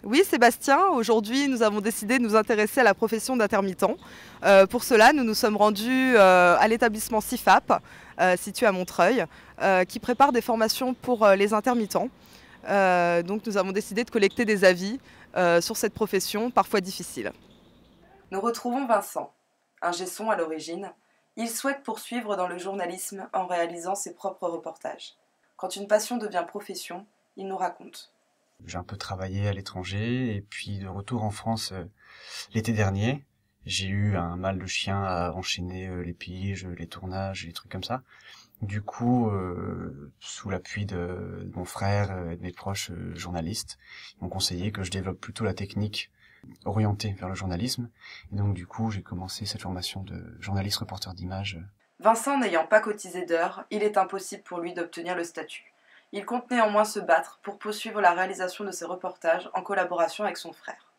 Oui, Sébastien, aujourd'hui nous avons décidé de nous intéresser à la profession d'intermittent. Pour cela, nous nous sommes rendus à l'établissement CIFAP, situé à Montreuil, qui prépare des formations pour les intermittents. Donc nous avons décidé de collecter des avis sur cette profession, parfois difficile. Nous retrouvons Vincent, ingé son à l'origine. Il souhaite poursuivre dans le journalisme en réalisant ses propres reportages. Quand une passion devient profession, il nous raconte. J'ai un peu travaillé à l'étranger et puis de retour en France l'été dernier, j'ai eu un mal de chien à enchaîner les piges, les tournages, les trucs comme ça. Du coup, sous l'appui de mon frère et de mes proches journalistes, ils m'ont conseillé que je développe plutôt la technique orientée vers le journalisme. Et donc du coup, j'ai commencé cette formation de journaliste reporter d'images. Vincent n'ayant pas cotisé d'heures, il est impossible pour lui d'obtenir le statut. Il compte néanmoins se battre pour poursuivre la réalisation de ses reportages en collaboration avec son frère.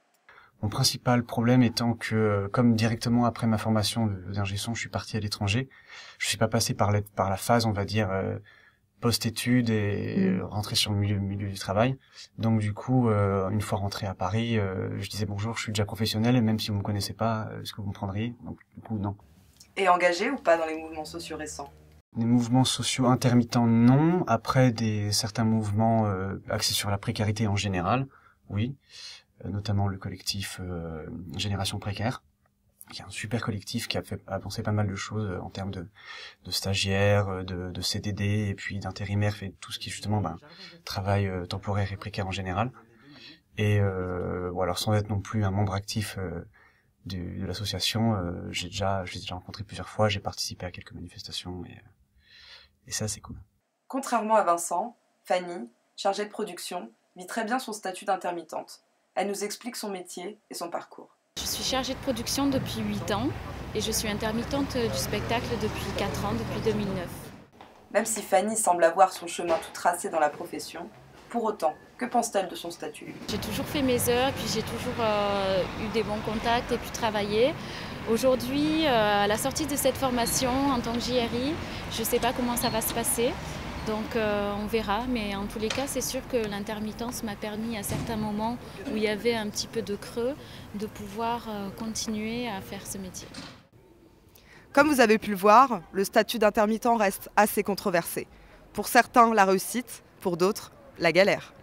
Mon principal problème étant que, comme directement après ma formation d'ingé son, je suis parti à l'étranger, je suis pas passé par la phase, on va dire, post-études et rentrer sur le milieu du travail. Donc du coup, une fois rentré à Paris, je disais bonjour, je suis déjà professionnel et même si vous me connaissez pas, est-ce que vous me prendriez? Donc du coup, non. Et engagé ou pas dans les mouvements sociaux récents? Des mouvements sociaux intermittents, non. Après, certains mouvements axés sur la précarité en général, oui. Notamment le collectif Génération Précaire, qui est un super collectif qui a fait avancer pas mal de choses en termes de stagiaires, de CDD et puis d'intérimaires, fait tout ce qui est justement travail temporaire et précaire en général. Et alors sans être non plus un membre actif de l'association, je l'ai déjà rencontré plusieurs fois, j'ai participé à quelques manifestations et ça c'est cool. Contrairement à Vincent, Fanny, chargée de production, vit très bien son statut d'intermittente. Elle nous explique son métier et son parcours. Je suis chargée de production depuis 8 ans et je suis intermittente du spectacle depuis 4 ans, depuis 2009. Même si Fanny semble avoir son chemin tout tracé dans la profession, pour autant, que pense-t-elle de son statut? J'ai toujours fait mes heures, puis j'ai toujours eu des bons contacts et pu travailler. Aujourd'hui, à la sortie de cette formation en tant que JRI, je ne sais pas comment ça va se passer. Donc on verra, mais en tous les cas, c'est sûr que l'intermittence m'a permis à certains moments où il y avait un petit peu de creux, de pouvoir continuer à faire ce métier. Comme vous avez pu le voir, le statut d'intermittent reste assez controversé. Pour certains, la réussite, pour d'autres, la galère.